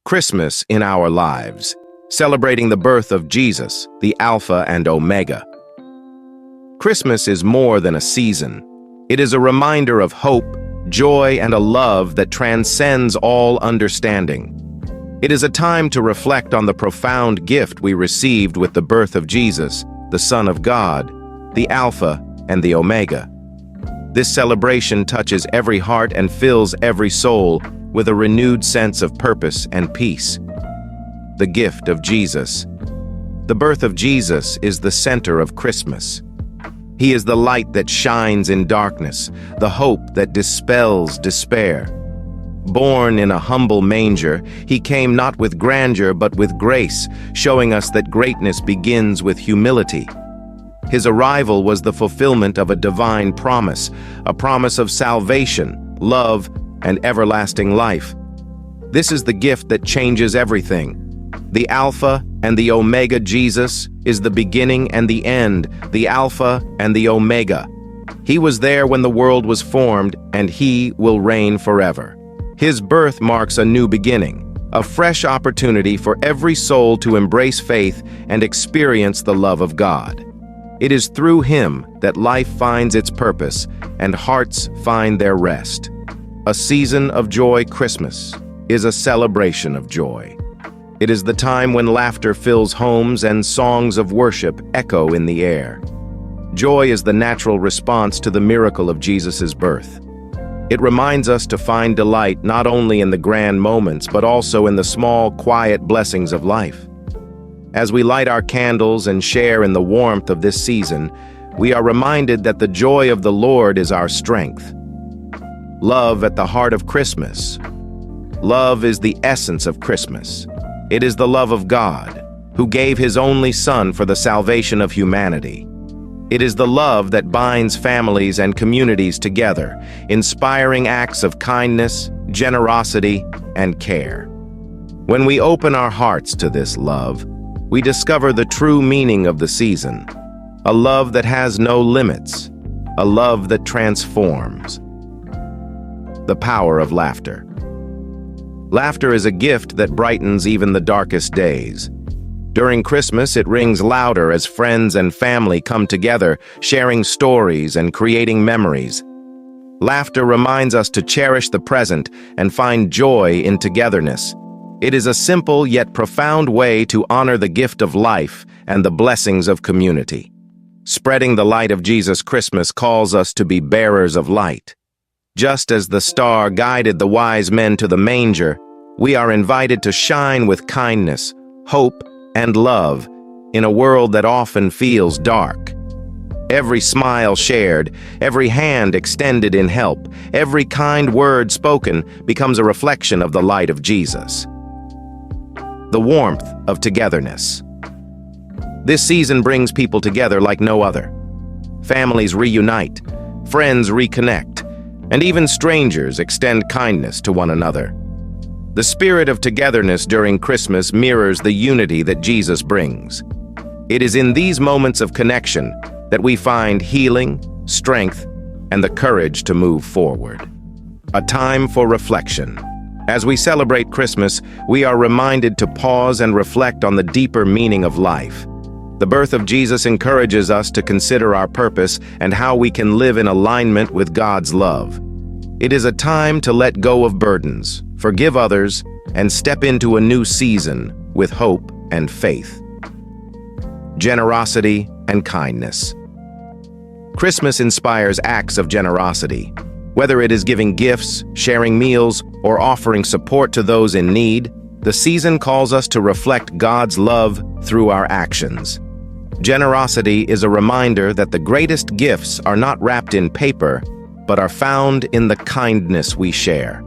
Christmas in our lives, celebrating the birth of Jesus, the Alpha and Omega. Christmas is more than a season. It is a reminder of hope, joy, and a love that transcends all understanding. It is a time to reflect on the profound gift we received with the birth of Jesus, the Son of God, the Alpha and the Omega. This celebration touches every heart and fills every soul with a renewed sense of purpose and peace. The gift of Jesus. The birth of Jesus is the center of Christmas. He is the light that shines in darkness, the hope that dispels despair. Born in a humble manger, he came not with grandeur but with grace, showing us that greatness begins with humility. His arrival was the fulfillment of a divine promise, a promise of salvation, love, and everlasting life. This is the gift that changes everything. The Alpha and the Omega. Jesus is the beginning and the end, the Alpha and the Omega. He was there when the world was formed, and he will reign forever. His birth marks a new beginning, a fresh opportunity for every soul to embrace faith and experience the love of God. It is through him that life finds its purpose and hearts find their rest. A season of joy. Christmas is a celebration of joy. It is the time when laughter fills homes and songs of worship echo in the air. Joy is the natural response to the miracle of Jesus' birth. It reminds us to find delight not only in the grand moments, but also in the small, quiet blessings of life. As we light our candles and share in the warmth of this season, we are reminded that the joy of the Lord is our strength. Love at the heart of Christmas. Love is the essence of Christmas. It is the love of God, who gave his only Son for the salvation of humanity. It is the love that binds families and communities together, inspiring acts of kindness, generosity, and care. When we open our hearts to this love, we discover the true meaning of the season, a love that has no limits, a love that transforms. The power of laughter. Laughter is a gift that brightens even the darkest days. During Christmas, it rings louder as friends and family come together, sharing stories and creating memories. Laughter reminds us to cherish the present and find joy in togetherness. It is a simple yet profound way to honor the gift of life and the blessings of community. Spreading the light of Jesus. Christmas calls us to be bearers of light. Just as the star guided the wise men to the manger, we are invited to shine with kindness, hope, and love in a world that often feels dark. Every smile shared, every hand extended in help, every kind word spoken becomes a reflection of the light of Jesus. The warmth of togetherness. This season brings people together like no other. Families reunite, friends reconnect, and even strangers extend kindness to one another. The spirit of togetherness during Christmas mirrors the unity that Jesus brings. It is in these moments of connection that we find healing, strength, and the courage to move forward. A time for reflection. As we celebrate Christmas, we are reminded to pause and reflect on the deeper meaning of life. The birth of Jesus encourages us to consider our purpose and how we can live in alignment with God's love. It is a time to let go of burdens, forgive others, and step into a new season with hope and faith. Generosity and kindness. Christmas inspires acts of generosity. Whether it is giving gifts, sharing meals, or offering support to those in need, the season calls us to reflect God's love through our actions. Generosity is a reminder that the greatest gifts are not wrapped in paper, but are found in the kindness we share.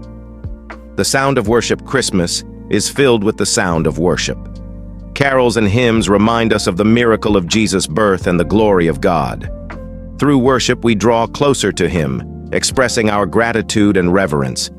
The sound of worship. Christmas is filled with the sound of worship. Carols and hymns remind us of the miracle of Jesus' birth and the glory of God. Through worship, we draw closer to him, expressing our gratitude and reverence.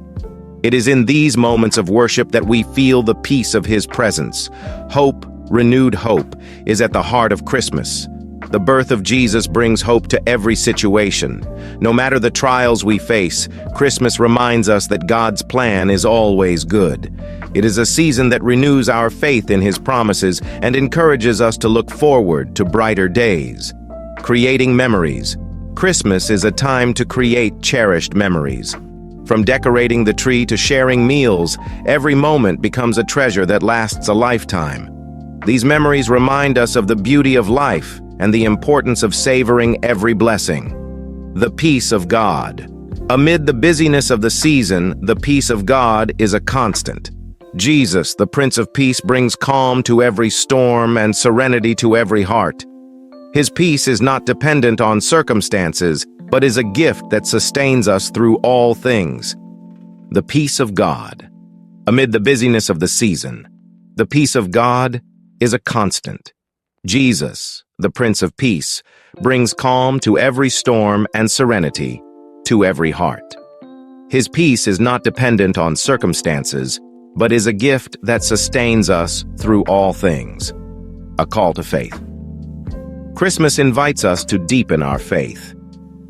It is in these moments of worship that we feel the peace of his presence. Hope, renewed hope, is at the heart of Christmas, The birth of Jesus brings hope to every situation. No matter the trials we face, Christmas reminds us that God's plan is always good. It is a season that renews our faith in His promises and encourages us to look forward to brighter days. Creating memories. Christmas is a time to create cherished memories. From decorating the tree to sharing meals, every moment becomes a treasure that lasts a lifetime. These memories remind us of the beauty of life and the importance of savoring every blessing. The peace of God. Amid the busyness of the season, the peace of God is a constant. Jesus, the Prince of Peace, brings calm to every storm and serenity to every heart. His peace is not dependent on circumstances, but is a gift that sustains us through all things. The peace of God. Amid the busyness of the season, the peace of God is a constant. Jesus, the Prince of Peace, brings calm to every storm and serenity to every heart. His peace is not dependent on circumstances, but is a gift that sustains us through all things. A call to faith. Christmas invites us to deepen our faith.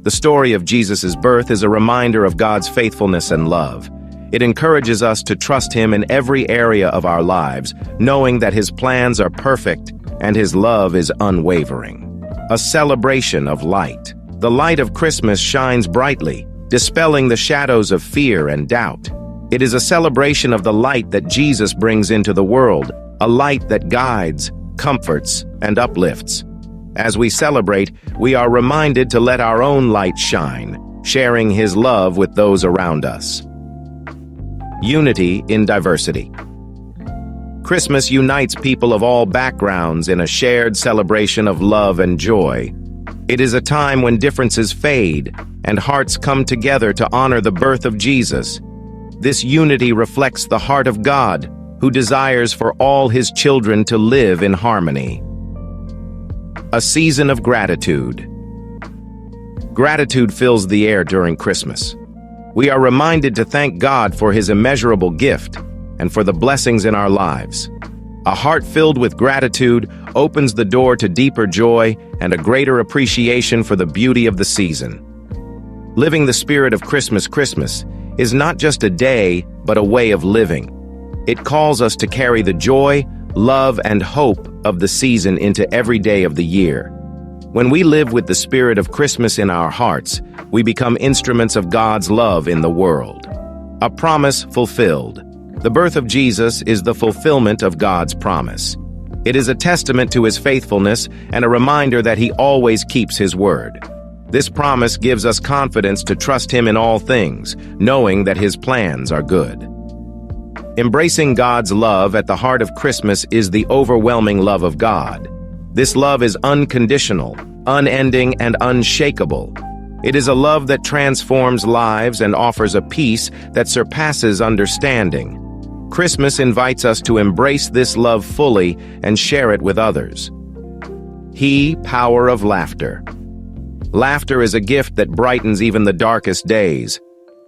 The story of Jesus' birth is a reminder of God's faithfulness and love. It encourages us to trust Him in every area of our lives, knowing that His plans are perfect and His love is unwavering. A celebration of light. The light of Christmas shines brightly, dispelling the shadows of fear and doubt. It is a celebration of the light that Jesus brings into the world, a light that guides, comforts, and uplifts. As we celebrate, we are reminded to let our own light shine, sharing His love with those around us. Unity in diversity. Christmas unites people of all backgrounds in a shared celebration of love and joy. It is a time when differences fade and hearts come together to honor the birth of Jesus. This unity reflects the heart of God, who desires for all His children to live in harmony. A season of gratitude. Gratitude fills the air during Christmas. We are reminded to thank God for His immeasurable gift and for the blessings in our lives. A heart filled with gratitude opens the door to deeper joy and a greater appreciation for the beauty of the season. Living the spirit of Christmas is not just a day, but a way of living. It calls us to carry the joy, love, and hope of the season into every day of the year. When we live with the spirit of Christmas in our hearts, we become instruments of God's love in the world. A promise fulfilled. The birth of Jesus is the fulfillment of God's promise. It is a testament to His faithfulness and a reminder that He always keeps His word. This promise gives us confidence to trust Him in all things, knowing that His plans are good. Embracing God's love at the heart of Christmas is the overwhelming love of God. This love is unconditional, unending, and unshakable. It is a love that transforms lives and offers a peace that surpasses understanding. Christmas invites us to embrace this love fully and share it with others. Power of laughter. Laughter is a gift that brightens even the darkest days.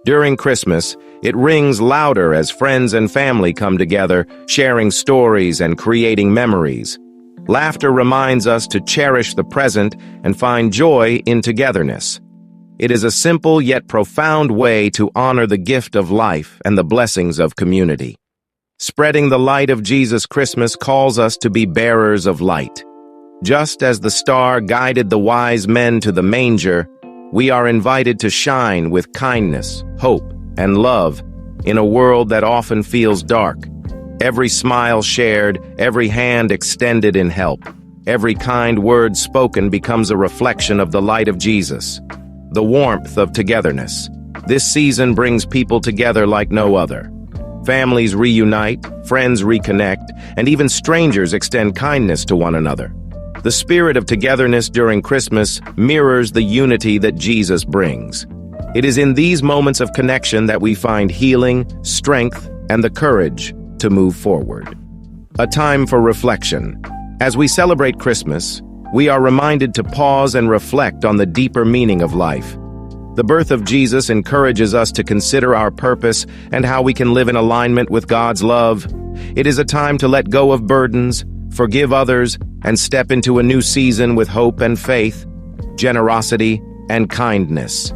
During Christmas, it rings louder as friends and family come together, sharing stories and creating memories. Laughter reminds us to cherish the present and find joy in togetherness. It is a simple yet profound way to honor the gift of life and the blessings of community. Spreading the light of Jesus Christmas calls us to be bearers of light. Just as the star guided the wise men to the manger, we are invited to shine with kindness, hope, and love in a world that often feels dark. Every smile shared, every hand extended in help, every kind word spoken becomes a reflection of the light of Jesus. The warmth of togetherness. This season brings people together like no other. Families reunite, friends reconnect, and even strangers extend kindness to one another. The spirit of togetherness during Christmas mirrors the unity that Jesus brings. It is in these moments of connection that we find healing, strength, and the courage to move forward. A time for reflection. As we celebrate Christmas, we are reminded to pause and reflect on the deeper meaning of life. The birth of Jesus encourages us to consider our purpose and how we can live in alignment with God's love. It is a time to let go of burdens, forgive others, and step into a new season with hope and faith, generosity and kindness.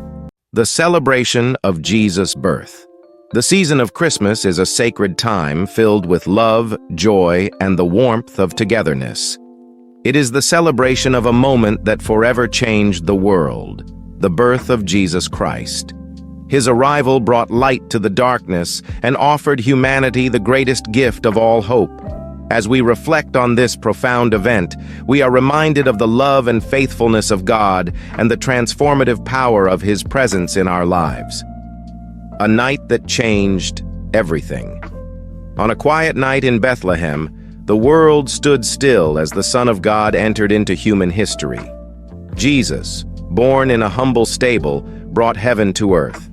The celebration of Jesus' birth. The season of Christmas is a sacred time filled with love, joy, and the warmth of togetherness. It is the celebration of a moment that forever changed the world, the birth of Jesus Christ. His arrival brought light to the darkness and offered humanity the greatest gift of all hope. As we reflect on this profound event, we are reminded of the love and faithfulness of God and the transformative power of His presence in our lives. A night that changed everything. On a quiet night in Bethlehem, the world stood still as the Son of God entered into human history. Jesus, born in a humble stable, brought heaven to earth.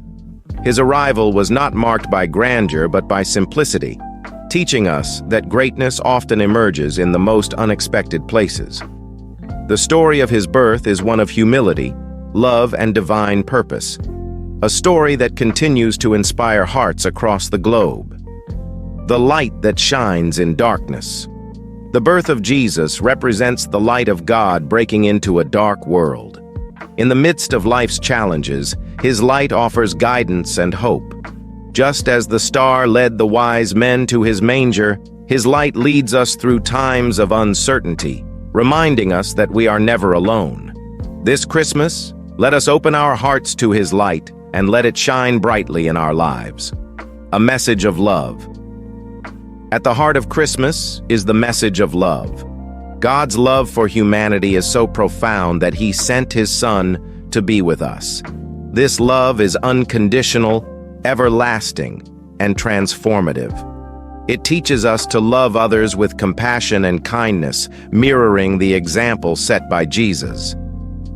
His arrival was not marked by grandeur but by simplicity, teaching us that greatness often emerges in the most unexpected places. The story of His birth is one of humility, love, and divine purpose, a story that continues to inspire hearts across the globe. The light that shines in darkness. The birth of Jesus represents the light of God breaking into a dark world. In the midst of life's challenges, His light offers guidance and hope. Just as the star led the wise men to His manger, His light leads us through times of uncertainty, reminding us that we are never alone. This Christmas, let us open our hearts to His light and let it shine brightly in our lives. A message of love. At the heart of Christmas is the message of love. God's love for humanity is so profound that He sent His Son to be with us. This love is unconditional, everlasting, and transformative. It teaches us to love others with compassion and kindness, mirroring the example set by Jesus.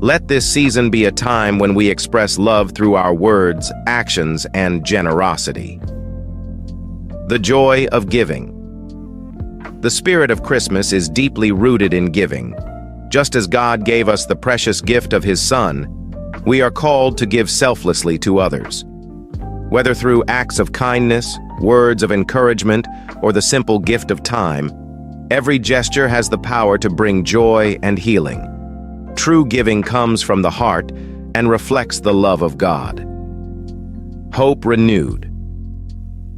Let this season be a time when we express love through our words, actions, and generosity. The joy of giving. The spirit of Christmas is deeply rooted in giving. Just as God gave us the precious gift of His Son, we are called to give selflessly to others. Whether through acts of kindness, words of encouragement, or the simple gift of time, every gesture has the power to bring joy and healing. True giving comes from the heart and reflects the love of God. Hope renewed.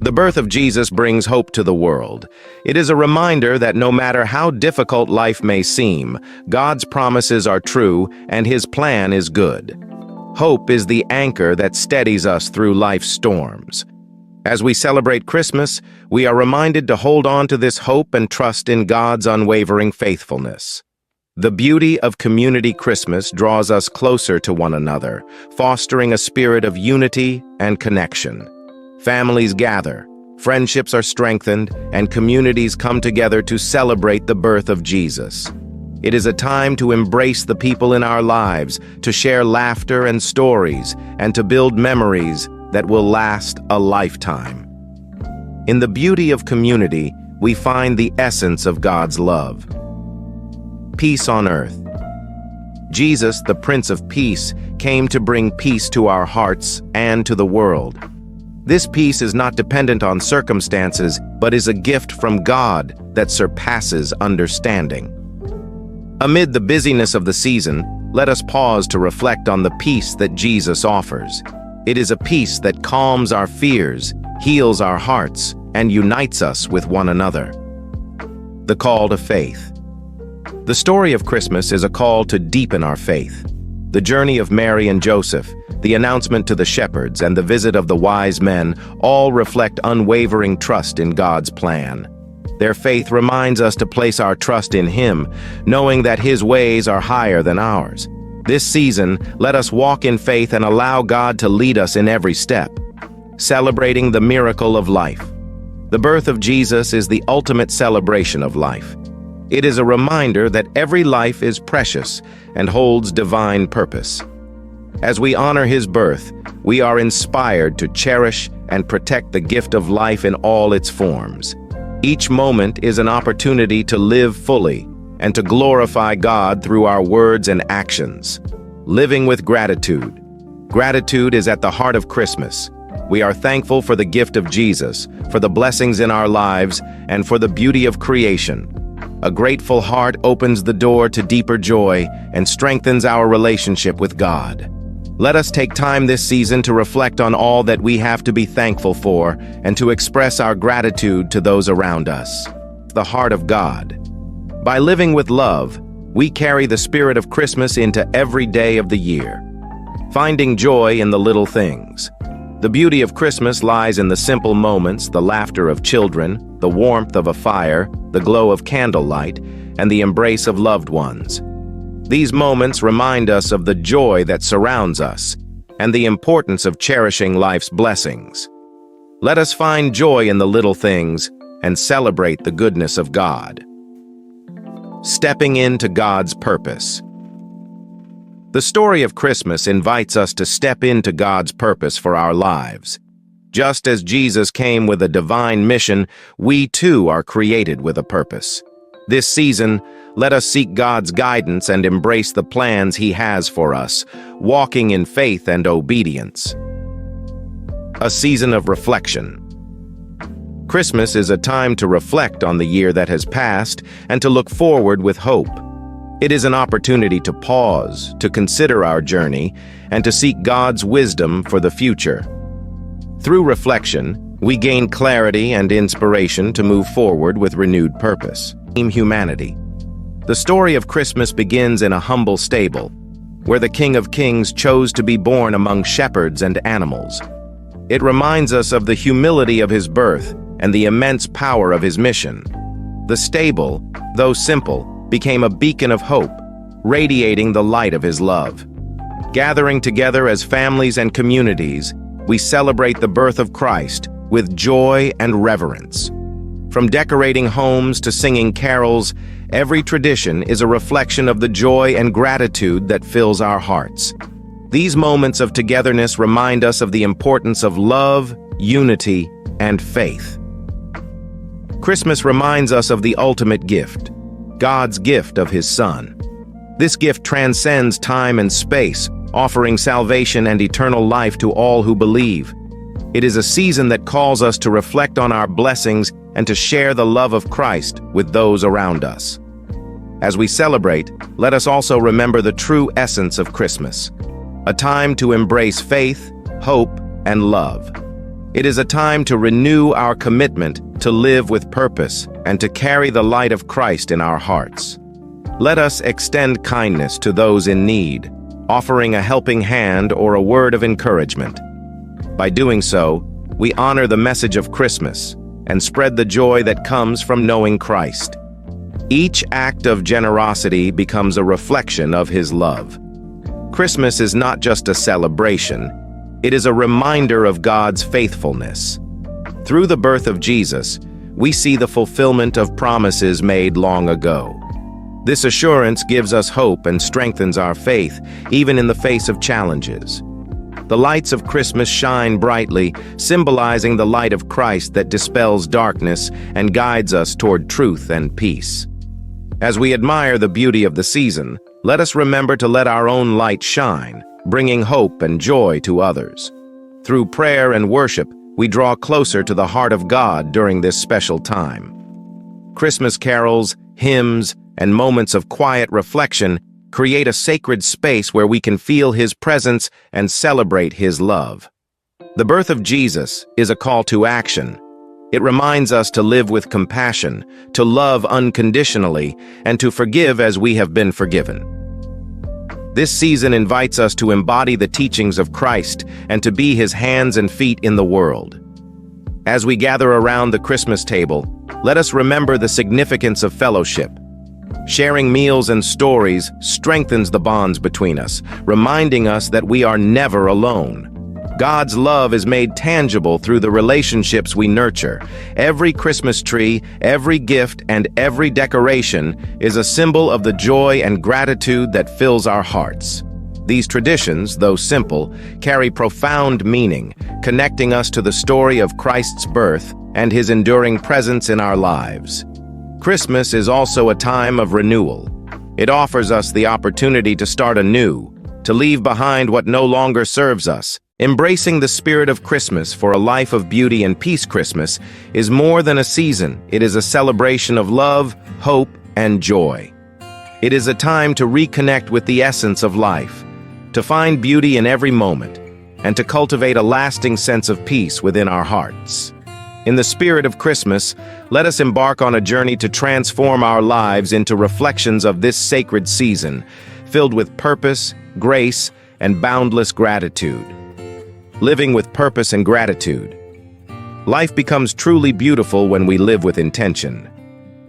The birth of Jesus brings hope to the world. It is a reminder that no matter how difficult life may seem, God's promises are true and His plan is good. Hope is the anchor that steadies us through life's storms. As we celebrate Christmas, we are reminded to hold on to this hope and trust in God's unwavering faithfulness. The beauty of community Christmas draws us closer to one another, fostering a spirit of unity and connection. Families gather, friendships are strengthened, and communities come together to celebrate the birth of Jesus. It is a time to embrace the people in our lives, to share laughter and stories, and to build memories that will last a lifetime. In the beauty of community, we find the essence of God's love. Peace on earth. Jesus, the Prince of Peace, came to bring peace to our hearts and to the world. This peace is not dependent on circumstances, but is a gift from God that surpasses understanding. Amid the busyness of the season, let us pause to reflect on the peace that Jesus offers. It is a peace that calms our fears, heals our hearts, and unites us with one another. The call to faith. The story of Christmas is a call to deepen our faith. The journey of Mary and Joseph, the announcement to the shepherds, and the visit of the wise men all reflect unwavering trust in God's plan. Their faith reminds us to place our trust in Him, knowing that His ways are higher than ours. This season, let us walk in faith and allow God to lead us in every step, celebrating the miracle of life. The birth of Jesus is the ultimate celebration of life. It is a reminder that every life is precious and holds divine purpose. As we honor His birth, we are inspired to cherish and protect the gift of life in all its forms. Each moment is an opportunity to live fully and to glorify God through our words and actions. Living with gratitude. Gratitude is at the heart of Christmas. We are thankful for the gift of Jesus, for the blessings in our lives, and for the beauty of creation. A grateful heart opens the door to deeper joy and strengthens our relationship with God. Let us take time this season to reflect on all that we have to be thankful for and to express our gratitude to those around us. The heart of God. By living with love, we carry the spirit of Christmas into every day of the year, finding joy in the little things. The beauty of Christmas lies in the simple moments, the laughter of children, the warmth of a fire, the glow of candlelight, and the embrace of loved ones. These moments remind us of the joy that surrounds us and the importance of cherishing life's blessings. Let us find joy in the little things and celebrate the goodness of God. Stepping into God's purpose. The story of Christmas invites us to step into God's purpose for our lives. Just as Jesus came with a divine mission, we too are created with a purpose. This season, let us seek God's guidance and embrace the plans He has for us, walking in faith and obedience. A season of reflection. Christmas is a time to reflect on the year that has passed and to look forward with hope. It is an opportunity to pause, to consider our journey, and to seek God's wisdom for the future. Through reflection, we gain clarity and inspiration to move forward with renewed purpose. Humanity. The story of Christmas begins in a humble stable, where the King of Kings chose to be born among shepherds and animals. It reminds us of the humility of His birth and the immense power of His mission. The stable, though simple, became a beacon of hope, radiating the light of His love. Gathering together as families and communities, we celebrate the birth of Christ with joy and reverence. From decorating homes to singing carols, every tradition is a reflection of the joy and gratitude that fills our hearts. These moments of togetherness remind us of the importance of love, unity, and faith. Christmas reminds us of the ultimate gift, God's gift of His Son. This gift transcends time and space, offering salvation and eternal life to all who believe. It is a season that calls us to reflect on our blessings and to share the love of Christ with those around us. As we celebrate, let us also remember the true essence of Christmas, a time to embrace faith, hope, and love. It is a time to renew our commitment to live with purpose and to carry the light of Christ in our hearts. Let us extend kindness to those in need, offering a helping hand or a word of encouragement. By doing so, we honor the message of Christmas and spread the joy that comes from knowing Christ. Each act of generosity becomes a reflection of His love. Christmas is not just a celebration, it is a reminder of God's faithfulness. Through the birth of Jesus, we see the fulfillment of promises made long ago. This assurance gives us hope and strengthens our faith, even in the face of challenges. The lights of Christmas shine brightly, symbolizing the light of Christ that dispels darkness and guides us toward truth and peace. As we admire the beauty of the season, let us remember to let our own light shine, bringing hope and joy to others. Through prayer and worship, we draw closer to the heart of God during this special time. Christmas carols, hymns, and moments of quiet reflection create a sacred space where we can feel His presence and celebrate His love. The birth of Jesus is a call to action. It reminds us to live with compassion, to love unconditionally, and to forgive as we have been forgiven. This season invites us to embody the teachings of Christ and to be His hands and feet in the world. As we gather around the Christmas table, let us remember the significance of fellowship. Sharing meals and stories strengthens the bonds between us, reminding us that we are never alone. God's love is made tangible through the relationships we nurture. Every Christmas tree, every gift, and every decoration is a symbol of the joy and gratitude that fills our hearts. These traditions, though simple, carry profound meaning, connecting us to the story of Christ's birth and His enduring presence in our lives. Christmas is also a time of renewal. It offers us the opportunity to start anew, to leave behind what no longer serves us. Embracing the spirit of Christmas for a life of beauty and peace. Christmas is more than a season. It is a celebration of love, hope, and joy. It is a time to reconnect with the essence of life, to find beauty in every moment, and to cultivate a lasting sense of peace within our hearts. In the spirit of Christmas, let us embark on a journey to transform our lives into reflections of this sacred season, filled with purpose, grace, and boundless gratitude. Living with purpose and gratitude. Life becomes truly beautiful when we live with intention.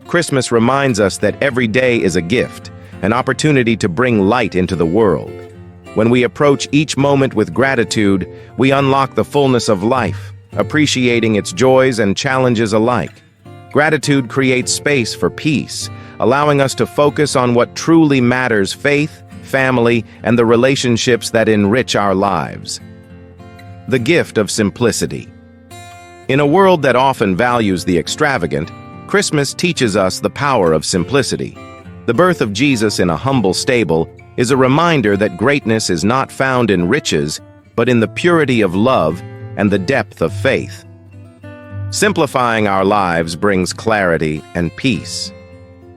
Christmas reminds us that every day is a gift, an opportunity to bring light into the world. When we approach each moment with gratitude, we unlock the fullness of life, appreciating its joys and challenges alike. Gratitude creates space for peace, allowing us to focus on what truly matters: faith, family, and the relationships that enrich our lives. The gift of simplicity. In a world that often values the extravagant, Christmas teaches us the power of simplicity. The birth of Jesus in a humble stable is a reminder that greatness is not found in riches, but in the purity of love and the depth of faith. Simplifying our lives brings clarity and peace.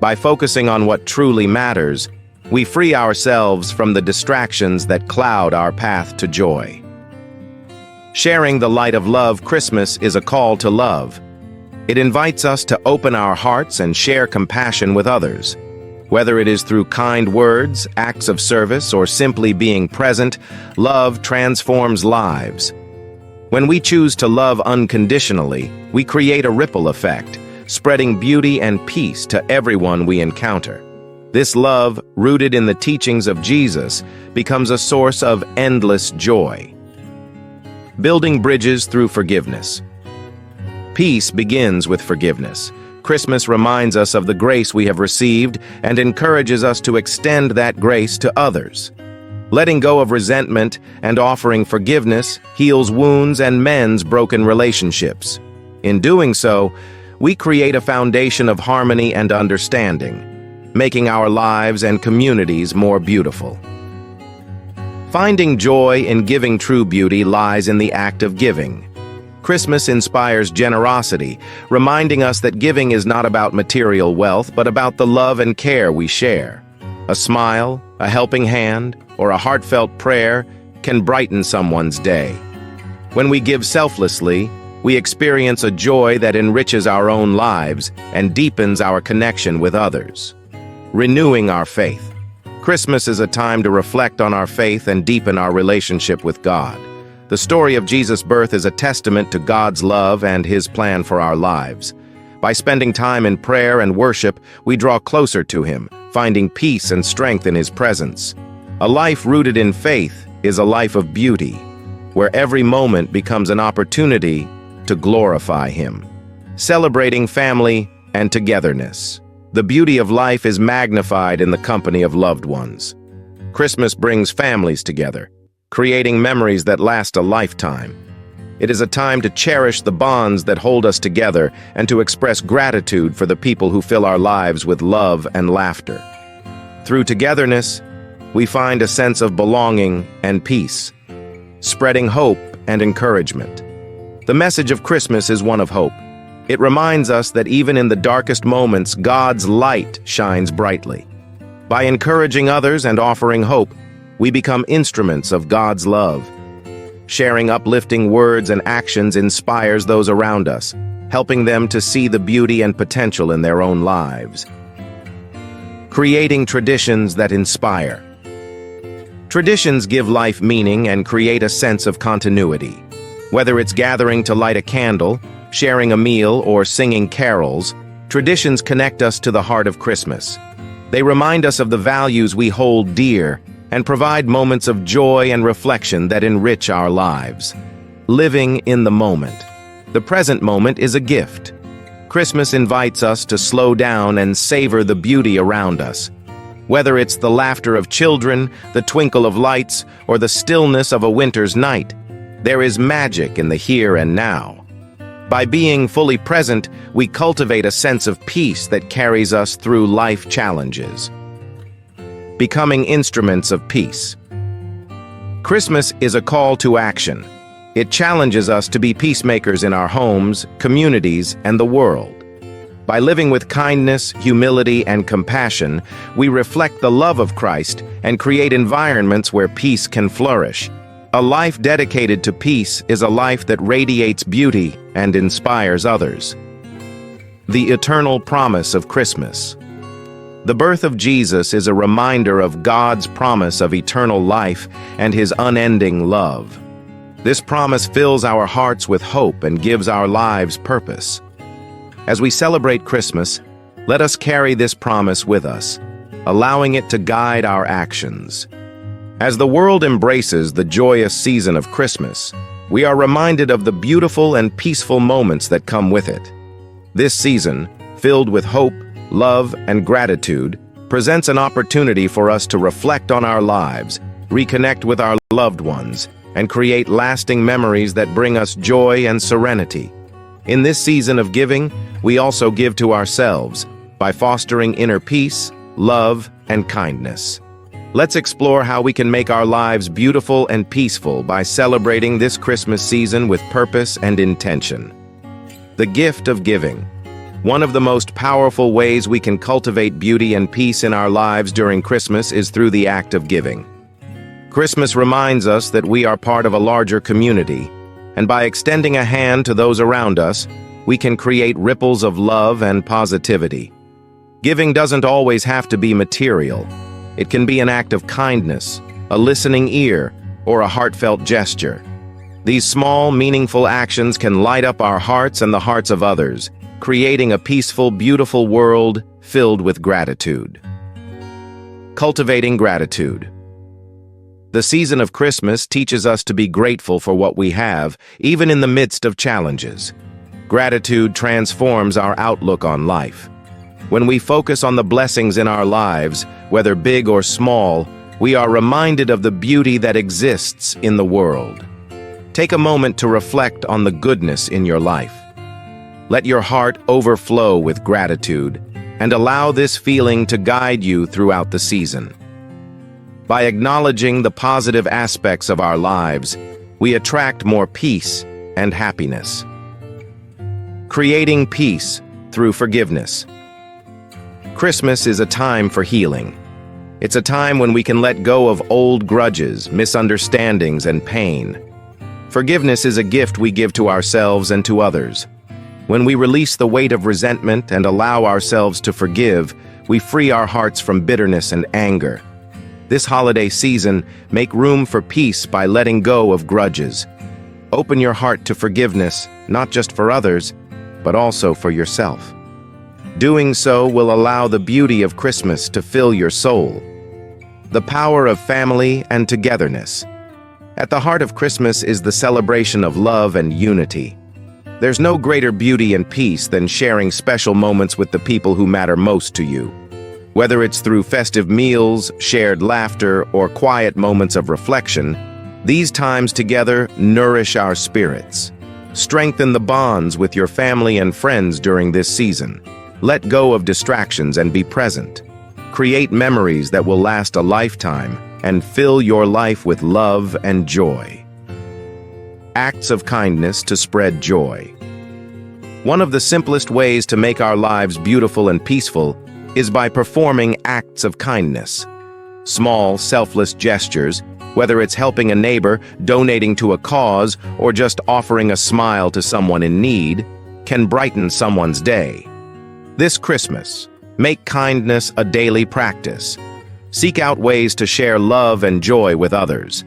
By focusing on what truly matters, we free ourselves from the distractions that cloud our path to joy. Sharing the light of love, Christmas is a call to love. It invites us to open our hearts and share compassion with others. Whether it is through kind words, acts of service, or simply being present, love transforms lives. When we choose to love unconditionally, we create a ripple effect, spreading beauty and peace to everyone we encounter. This love, rooted in the teachings of Jesus, becomes a source of endless joy. Building bridges through forgiveness. Peace begins with forgiveness. Christmas reminds us of the grace we have received and encourages us to extend that grace to others. Letting go of resentment and offering forgiveness heals wounds and mends broken relationships. In doing so, we create a foundation of harmony and understanding, making our lives and communities more beautiful. Finding joy in giving. True beauty lies in the act of giving. Christmas inspires generosity, reminding us that giving is not about material wealth, but about the love and care we share. A smile, a helping hand, or a heartfelt prayer can brighten someone's day. When we give selflessly, we experience a joy that enriches our own lives and deepens our connection with others. Renewing our faith. Christmas is a time to reflect on our faith and deepen our relationship with God. The story of Jesus' birth is a testament to God's love and His plan for our lives. By spending time in prayer and worship, we draw closer to Him, finding peace and strength in His presence. A life rooted in faith is a life of beauty, where every moment becomes an opportunity to glorify Him. Celebrating family and togetherness. The beauty of life is magnified in the company of loved ones. Christmas brings families together, creating memories that last a lifetime. It is a time to cherish the bonds that hold us together and to express gratitude for the people who fill our lives with love and laughter. Through togetherness, we find a sense of belonging and peace, spreading hope and encouragement. The message of Christmas is one of hope. It reminds us that even in the darkest moments, God's light shines brightly. By encouraging others and offering hope, we become instruments of God's love. Sharing uplifting words and actions inspires those around us, helping them to see the beauty and potential in their own lives. Creating traditions that inspire. Traditions give life meaning and create a sense of continuity. Whether it's gathering to light a candle, sharing a meal, or singing carols, traditions connect us to the heart of Christmas. They remind us of the values we hold dear and provide moments of joy and reflection that enrich our lives. Living in the moment. The present moment is a gift. Christmas invites us to slow down and savor the beauty around us. Whether it's the laughter of children, the twinkle of lights, or the stillness of a winter's night, there is magic in the here and now. By being fully present, we cultivate a sense of peace that carries us through life challenges. Becoming instruments of peace. Christmas is a call to action. It challenges us to be peacemakers in our homes, communities, and the world. By living with kindness, humility, and compassion, we reflect the love of Christ and create environments where peace can flourish. A life dedicated to peace is a life that radiates beauty and inspires others. The eternal promise of Christmas. The birth of Jesus is a reminder of God's promise of eternal life and His unending love. This promise fills our hearts with hope and gives our lives purpose. As we celebrate Christmas, let us carry this promise with us, allowing it to guide our actions. As the world embraces the joyous season of Christmas, we are reminded of the beautiful and peaceful moments that come with it. This season, filled with hope, love, and gratitude, presents an opportunity for us to reflect on our lives, reconnect with our loved ones, and create lasting memories that bring us joy and serenity. In this season of giving, we also give to ourselves by fostering inner peace, love, and kindness. Let's explore how we can make our lives beautiful and peaceful by celebrating this Christmas season with purpose and intention. The gift of giving. One of the most powerful ways we can cultivate beauty and peace in our lives during Christmas is through the act of giving. Christmas reminds us that we are part of a larger community, and by extending a hand to those around us, we can create ripples of love and positivity. Giving doesn't always have to be material. It can be an act of kindness, a listening ear, or a heartfelt gesture. These small, meaningful actions can light up our hearts and the hearts of others, creating a peaceful, beautiful world filled with gratitude. Cultivating gratitude. The season of Christmas teaches us to be grateful for what we have, even in the midst of challenges. Gratitude transforms our outlook on life. When we focus on the blessings in our lives, whether big or small, we are reminded of the beauty that exists in the world. Take a moment to reflect on the goodness in your life. Let your heart overflow with gratitude and allow this feeling to guide you throughout the season. By acknowledging the positive aspects of our lives, we attract more peace and happiness. Creating peace through forgiveness. Christmas is a time for healing. It's a time when we can let go of old grudges, misunderstandings, and pain. Forgiveness is a gift we give to ourselves and to others. When we release the weight of resentment and allow ourselves to forgive, we free our hearts from bitterness and anger. This holiday season, make room for peace by letting go of grudges. Open your heart to forgiveness, not just for others, but also for yourself. Doing so will allow the beauty of Christmas to fill your soul. The power of family and togetherness. At the heart of Christmas is the celebration of love and unity. There's no greater beauty and peace than sharing special moments with the people who matter most to you. Whether it's through festive meals, shared laughter, or quiet moments of reflection, these times together nourish our spirits. Strengthen the bonds with your family and friends during this season. Let go of distractions and be present. Create memories that will last a lifetime and fill your life with love and joy. Acts of kindness to spread joy. One of the simplest ways to make our lives beautiful and peaceful is by performing acts of kindness. Small, selfless gestures, whether it's helping a neighbor, donating to a cause, or just offering a smile to someone in need, can brighten someone's day. This Christmas, make kindness a daily practice. Seek out ways to share love and joy with others.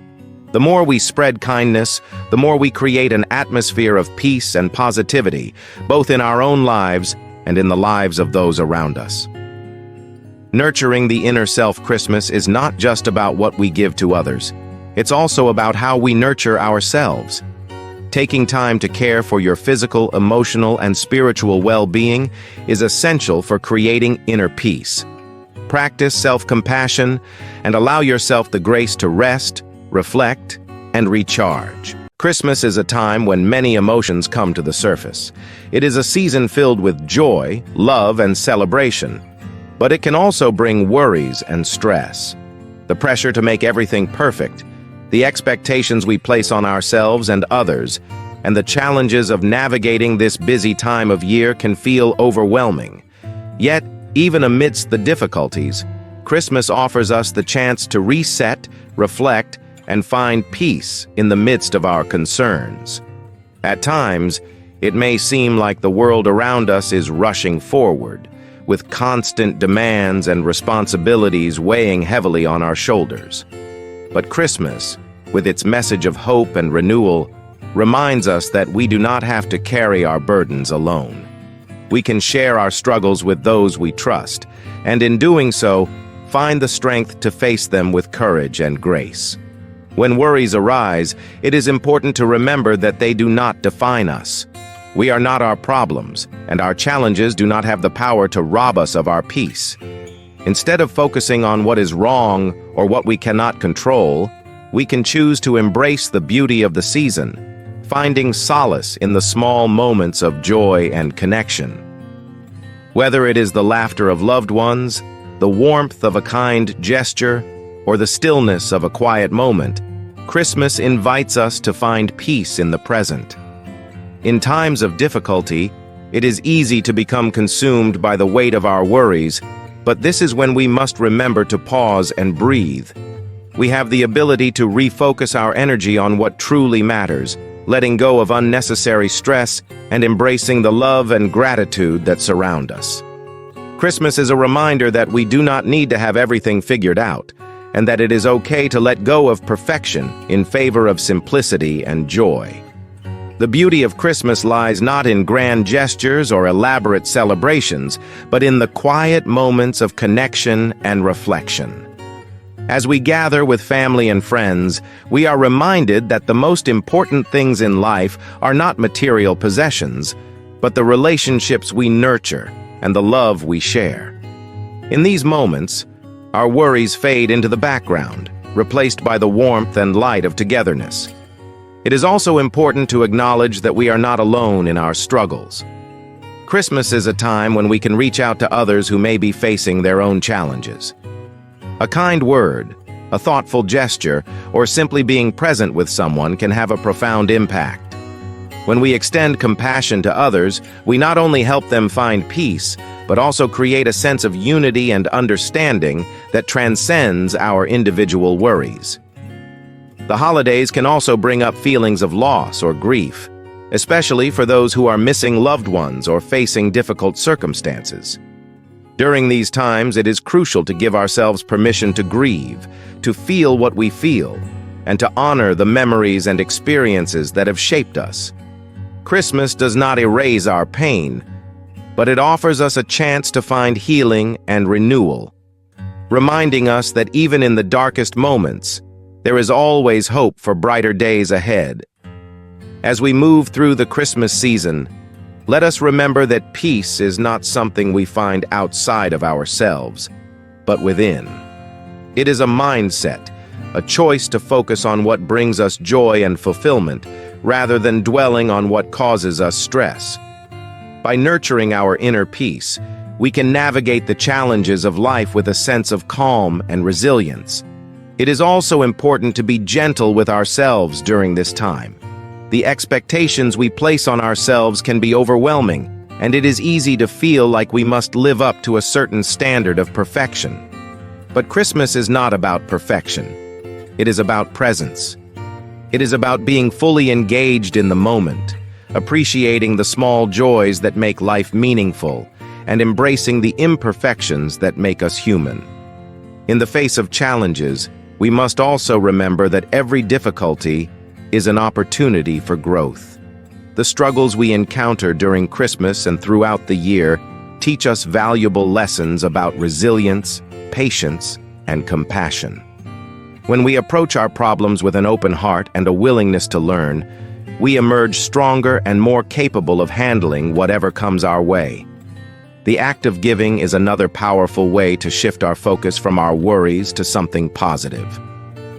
The more we spread kindness, the more we create an atmosphere of peace and positivity, both in our own lives and in the lives of those around us. Nurturing the inner self. Christmas is not just about what we give to others. It's also about how we nurture ourselves. Taking time to care for your physical, emotional, and spiritual well-being is essential for creating inner peace. Practice self-compassion and allow yourself the grace to rest, reflect, and recharge. Christmas is a time when many emotions come to the surface. It is a season filled with joy, love, and celebration. But it can also bring worries and stress. The pressure to make everything perfect, the expectations we place on ourselves and others, and the challenges of navigating this busy time of year can feel overwhelming. Yet, even amidst the difficulties, Christmas offers us the chance to reset, reflect, and find peace in the midst of our concerns. At times, it may seem like the world around us is rushing forward, with constant demands and responsibilities weighing heavily on our shoulders. But Christmas, with its message of hope and renewal, reminds us that we do not have to carry our burdens alone. We can share our struggles with those we trust, and in doing so, find the strength to face them with courage and grace. When worries arise, it is important to remember that they do not define us. We are not our problems, and our challenges do not have the power to rob us of our peace. Instead of focusing on what is wrong or what we cannot control, we can choose to embrace the beauty of the season, finding solace in the small moments of joy and connection. Whether it is the laughter of loved ones, the warmth of a kind gesture, or the stillness of a quiet moment, Christmas invites us to find peace in the present. In times of difficulty, it is easy to become consumed by the weight of our worries, but this is when we must remember to pause and breathe. We have the ability to refocus our energy on what truly matters, letting go of unnecessary stress and embracing the love and gratitude that surround us. Christmas is a reminder that we do not need to have everything figured out, and that it is okay to let go of perfection in favor of simplicity and joy. The beauty of Christmas lies not in grand gestures or elaborate celebrations, but in the quiet moments of connection and reflection. As we gather with family and friends, we are reminded that the most important things in life are not material possessions, but the relationships we nurture and the love we share. In these moments, our worries fade into the background, replaced by the warmth and light of togetherness. It is also important to acknowledge that we are not alone in our struggles. Christmas is a time when we can reach out to others who may be facing their own challenges. A kind word, a thoughtful gesture, or simply being present with someone can have a profound impact. When we extend compassion to others, we not only help them find peace, but also create a sense of unity and understanding that transcends our individual worries. The holidays can also bring up feelings of loss or grief, especially for those who are missing loved ones or facing difficult circumstances. During these times, it is crucial to give ourselves permission to grieve, to feel what we feel, and to honor the memories and experiences that have shaped us. Christmas does not erase our pain, but it offers us a chance to find healing and renewal, reminding us that even in the darkest moments, there is always hope for brighter days ahead. As we move through the Christmas season, let us remember that peace is not something we find outside of ourselves, but within. It is a mindset, a choice to focus on what brings us joy and fulfillment, rather than dwelling on what causes us stress. By nurturing our inner peace, we can navigate the challenges of life with a sense of calm and resilience. It is also important to be gentle with ourselves during this time. The expectations we place on ourselves can be overwhelming, and it is easy to feel like we must live up to a certain standard of perfection. But Christmas is not about perfection. It is about presence. It is about being fully engaged in the moment, appreciating the small joys that make life meaningful, and embracing the imperfections that make us human. In the face of challenges, we must also remember that every difficulty is an opportunity for growth. The struggles we encounter during Christmas and throughout the year teach us valuable lessons about resilience, patience, and compassion. When we approach our problems with an open heart and a willingness to learn, we emerge stronger and more capable of handling whatever comes our way. The act of giving is another powerful way to shift our focus from our worries to something positive.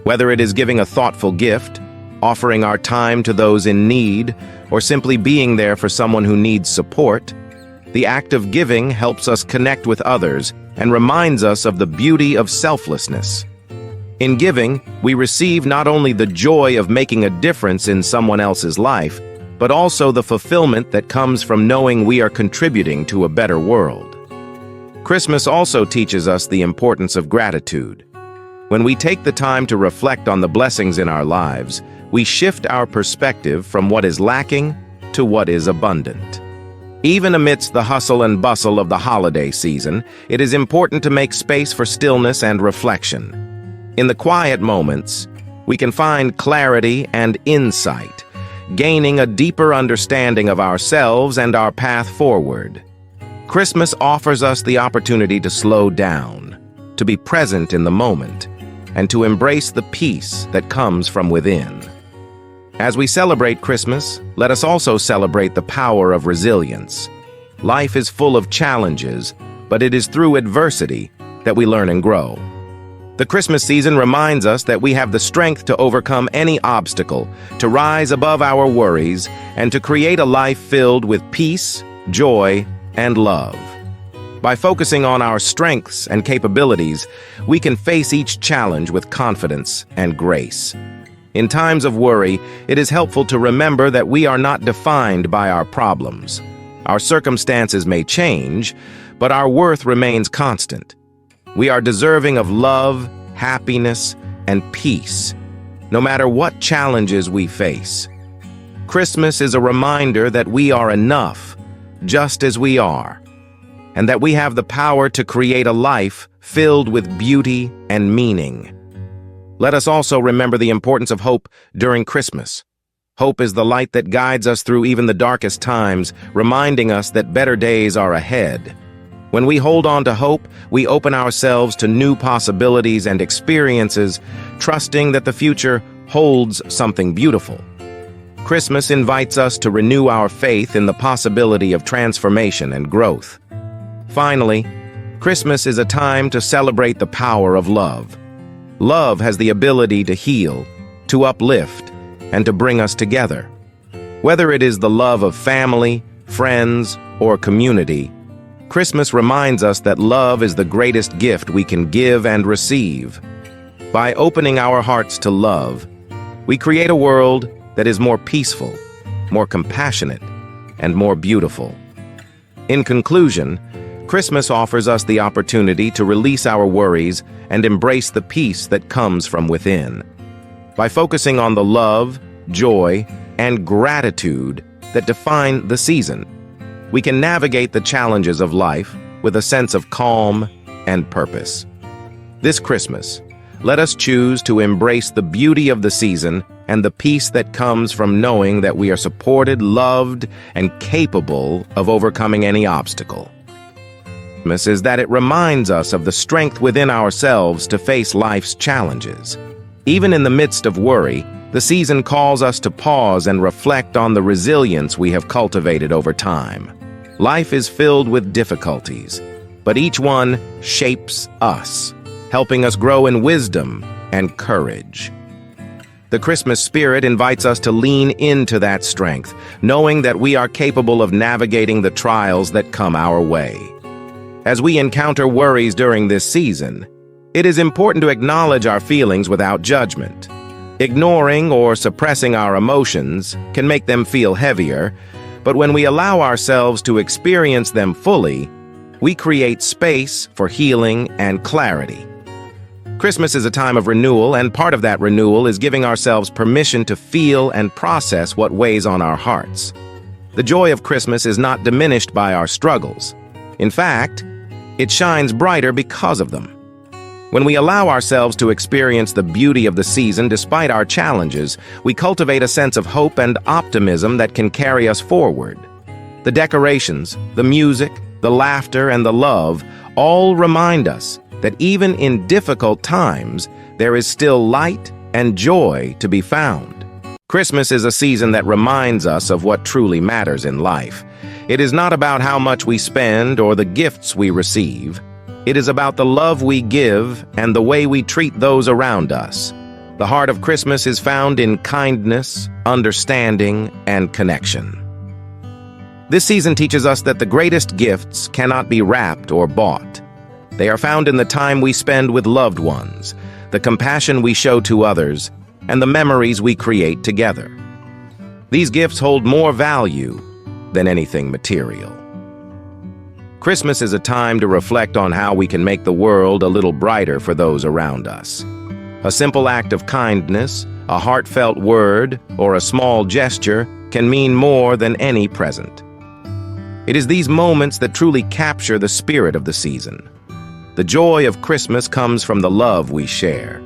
Whether it is giving a thoughtful gift, offering our time to those in need, or simply being there for someone who needs support, the act of giving helps us connect with others and reminds us of the beauty of selflessness. In giving, we receive not only the joy of making a difference in someone else's life, but also the fulfillment that comes from knowing we are contributing to a better world. Christmas also teaches us the importance of gratitude. When we take the time to reflect on the blessings in our lives, we shift our perspective from what is lacking to what is abundant. Even amidst the hustle and bustle of the holiday season, it is important to make space for stillness and reflection. In the quiet moments, we can find clarity and insight, gaining a deeper understanding of ourselves and our path forward. Christmas offers us the opportunity to slow down, to be present in the moment, and to embrace the peace that comes from within. As we celebrate Christmas, let us also celebrate the power of resilience. Life is full of challenges, but it is through adversity that we learn and grow. The Christmas season reminds us that we have the strength to overcome any obstacle, to rise above our worries, and to create a life filled with peace, joy, and love. By focusing on our strengths and capabilities, we can face each challenge with confidence and grace. In times of worry, it is helpful to remember that we are not defined by our problems. Our circumstances may change, but our worth remains constant. We are deserving of love, happiness, and peace, no matter what challenges we face. Christmas is a reminder that we are enough, just as we are, and that we have the power to create a life filled with beauty and meaning. Let us also remember the importance of hope during Christmas. Hope is the light that guides us through even the darkest times, reminding us that better days are ahead. When we hold on to hope, we open ourselves to new possibilities and experiences, trusting that the future holds something beautiful. Christmas invites us to renew our faith in the possibility of transformation and growth. Finally, Christmas is a time to celebrate the power of love. Love has the ability to heal, to uplift, and to bring us together. Whether it is the love of family, friends, or community, Christmas reminds us that love is the greatest gift we can give and receive. By opening our hearts to love, we create a world that is more peaceful, more compassionate, and more beautiful. In conclusion, Christmas offers us the opportunity to release our worries and embrace the peace that comes from within. By focusing on the love, joy, and gratitude that define the season, we can navigate the challenges of life with a sense of calm and purpose. This Christmas, let us choose to embrace the beauty of the season and the peace that comes from knowing that we are supported, loved, and capable of overcoming any obstacle. Christmas is that it reminds us of the strength within ourselves to face life's challenges. Even in the midst of worry, the season calls us to pause and reflect on the resilience we have cultivated over time. Life is filled with difficulties, but each one shapes us, helping us grow in wisdom and courage. The Christmas spirit invites us to lean into that strength, knowing that we are capable of navigating the trials that come our way. As we encounter worries during this season, it is important to acknowledge our feelings without judgment. Ignoring or suppressing our emotions can make them feel heavier, but when we allow ourselves to experience them fully, we create space for healing and clarity. Christmas is a time of renewal, and part of that renewal is giving ourselves permission to feel and process what weighs on our hearts. The joy of Christmas is not diminished by our struggles. In fact, it shines brighter because of them. When we allow ourselves to experience the beauty of the season despite our challenges, we cultivate a sense of hope and optimism that can carry us forward. The decorations, the music, the laughter, and the love all remind us that even in difficult times, there is still light and joy to be found. Christmas is a season that reminds us of what truly matters in life. It is not about how much we spend or the gifts we receive. It is about the love we give and the way we treat those around us. The heart of Christmas is found in kindness, understanding, and connection. This season teaches us that the greatest gifts cannot be wrapped or bought. They are found in the time we spend with loved ones, the compassion we show to others, and the memories we create together. These gifts hold more value than anything material. Christmas is a time to reflect on how we can make the world a little brighter for those around us. A simple act of kindness, a heartfelt word, or a small gesture can mean more than any present. It is these moments that truly capture the spirit of the season. The joy of Christmas comes from the love we share.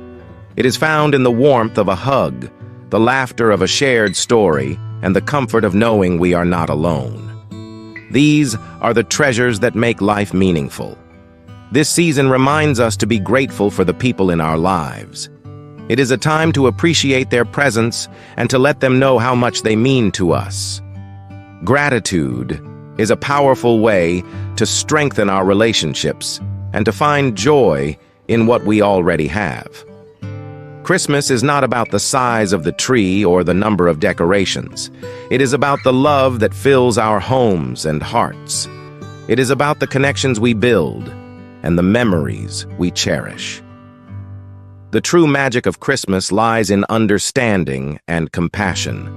It is found in the warmth of a hug, the laughter of a shared story, and the comfort of knowing we are not alone. These are the treasures that make life meaningful. This season reminds us to be grateful for the people in our lives. It is a time to appreciate their presence and to let them know how much they mean to us. Gratitude is a powerful way to strengthen our relationships and to find joy in what we already have. Christmas is not about the size of the tree or the number of decorations. It is about the love that fills our homes and hearts. It is about the connections we build and the memories we cherish. The true magic of Christmas lies in understanding and compassion.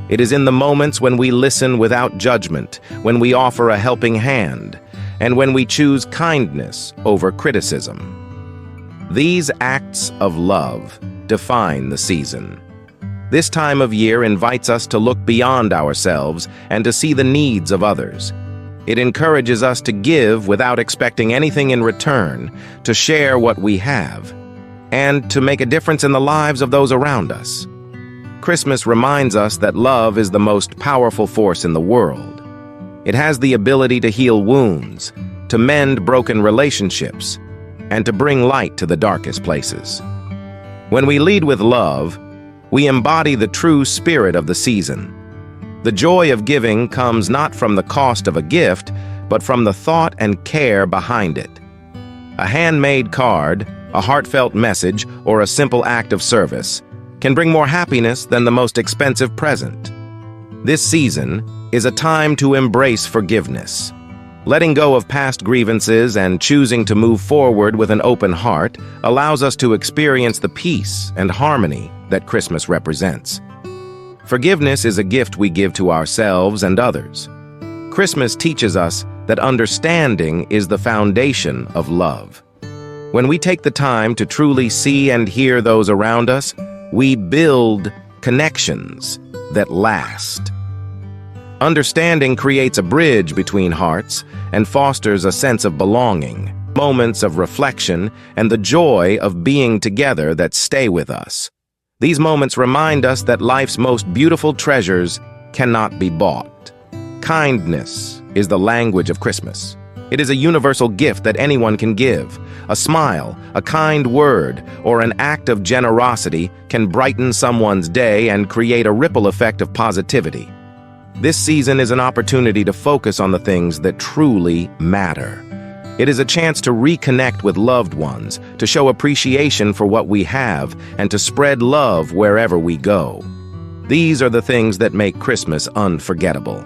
It is in the moments when we listen without judgment, when we offer a helping hand, and when we choose kindness over criticism. These acts of love define the season. This time of year invites us to look beyond ourselves and to see the needs of others. It encourages us to give without expecting anything in return, to share what we have, and to make a difference in the lives of those around us. Christmas reminds us that love is the most powerful force in the world. It has the ability to heal wounds, to mend broken relationships, and to bring light to the darkest places. When we lead with love, we embody the true spirit of the season. The joy of giving comes not from the cost of a gift, but from the thought and care behind it. A handmade card, a heartfelt message, or a simple act of service can bring more happiness than the most expensive present. This season is a time to embrace forgiveness. Letting go of past grievances and choosing to move forward with an open heart allows us to experience the peace and harmony that Christmas represents. Forgiveness is a gift we give to ourselves and others. Christmas teaches us that understanding is the foundation of love. When we take the time to truly see and hear those around us, we build connections that last. Understanding creates a bridge between hearts and fosters a sense of belonging, moments of reflection, and the joy of being together that stay with us. These moments remind us that life's most beautiful treasures cannot be bought. Kindness is the language of Christmas. It is a universal gift that anyone can give. A smile, a kind word, or an act of generosity can brighten someone's day and create a ripple effect of positivity. This season is an opportunity to focus on the things that truly matter. It is a chance to reconnect with loved ones, to show appreciation for what we have, and to spread love wherever we go. These are the things that make Christmas unforgettable.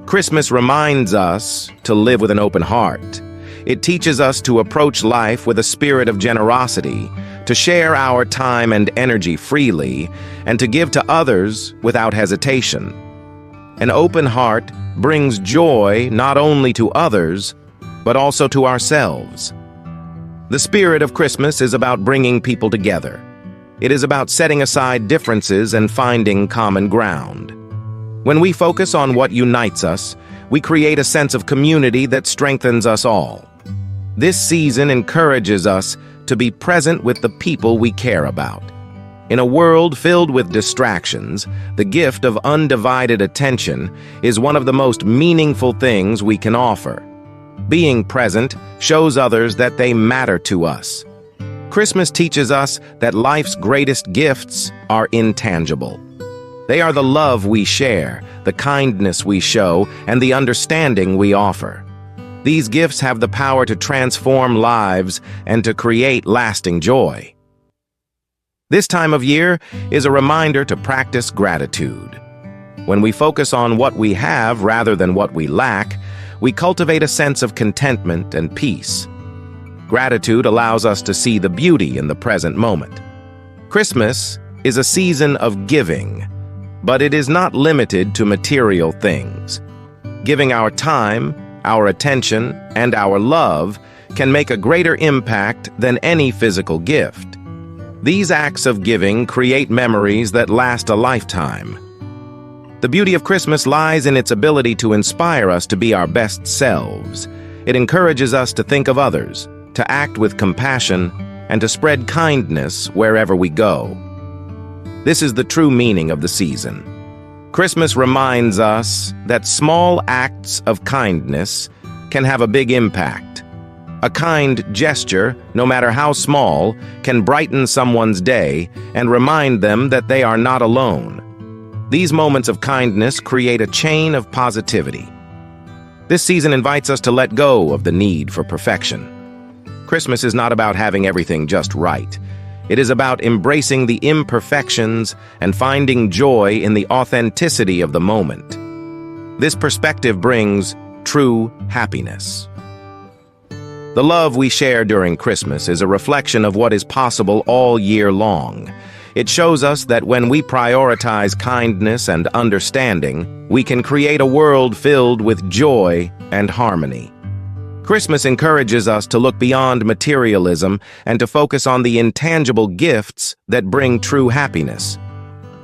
Christmas reminds us to live with an open heart. It teaches us to approach life with a spirit of generosity, to share our time and energy freely, and to give to others without hesitation. An open heart brings joy not only to others, but also to ourselves. The spirit of Christmas is about bringing people together. It is about setting aside differences and finding common ground. When we focus on what unites us, we create a sense of community that strengthens us all. This season encourages us to be present with the people we care about. In a world filled with distractions, the gift of undivided attention is one of the most meaningful things we can offer. Being present shows others that they matter to us. Christmas teaches us that life's greatest gifts are intangible. They are the love we share, the kindness we show, and the understanding we offer. These gifts have the power to transform lives and to create lasting joy. This time of year is a reminder to practice gratitude. When we focus on what we have rather than what we lack, we cultivate a sense of contentment and peace. Gratitude allows us to see the beauty in the present moment. Christmas is a season of giving, but it is not limited to material things. Giving our time, our attention, and our love can make a greater impact than any physical gift. These acts of giving create memories that last a lifetime. The beauty of Christmas lies in its ability to inspire us to be our best selves. It encourages us to think of others, to act with compassion, and to spread kindness wherever we go. This is the true meaning of the season. Christmas reminds us that small acts of kindness can have a big impact. A kind gesture, no matter how small, can brighten someone's day and remind them that they are not alone. These moments of kindness create a chain of positivity. This season invites us to let go of the need for perfection. Christmas is not about having everything just right. It is about embracing the imperfections and finding joy in the authenticity of the moment. This perspective brings true happiness. The love we share during Christmas is a reflection of what is possible all year long. It shows us that when we prioritize kindness and understanding, we can create a world filled with joy and harmony. Christmas encourages us to look beyond materialism and to focus on the intangible gifts that bring true happiness.